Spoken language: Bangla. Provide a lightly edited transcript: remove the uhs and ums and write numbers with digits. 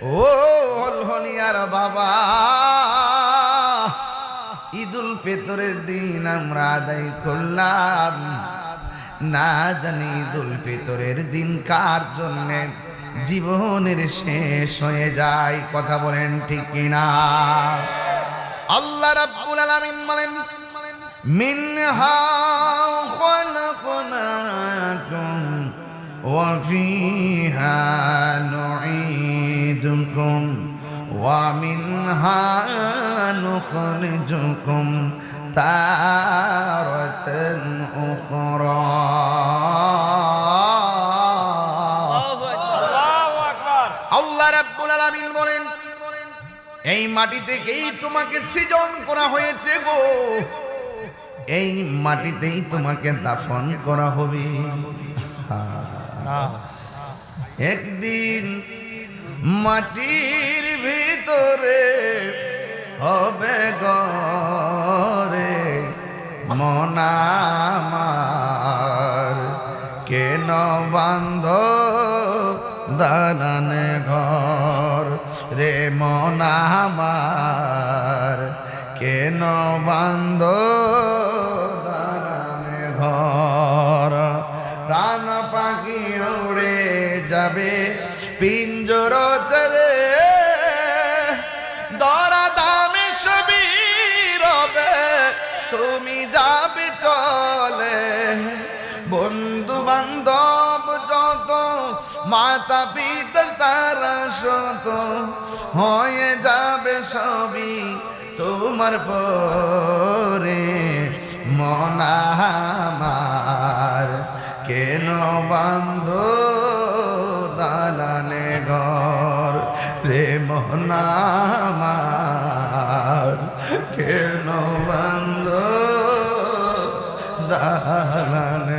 ও হলহলিয়ার বাবা, ঈদুল ফিতরের দিন আমরা আদায় করলাম, না জানি ঈদুল ফিতরের দিন কার জন্য জীবনের শেষ হয়ে যায়। কথা বলেন ঠিক কিনা? আল্লাহ রাব্বুল আলামিন বলেন, মিনহা খালাকনাকুম ওয়া ফিহা নুঈদুকুম ওয়া মিনহা নুখরিজুকুম তারাতান উখরা। আল্লাহ রাব্বুল আলামিন বলেন, এই মাটি থেকেই তোমাকে সৃজন করা হয়েছে গো, এই মাটিতেই তোমাকে দাফন করা হবে। একদিন মাটির ভিতরে হবে ঘরে মন আমার, কেন বান্ধ দালানে ঘর রে মন আমার, কেন বান্ধ দালানে ঘর। প্রাণ পাখি উড়ে যাবে পিঞ্জর চলে, দরা দামে সবই রবে তুমি যাবে চলে। বন্ধু বান্ধব যত মাতা পিতা তারা শত হয়ে যাবে সবই তোমার পরে মন আমার, কেন বান্ধ দালানে ঘর রে মন আমার, কেন বান্ধ দালানে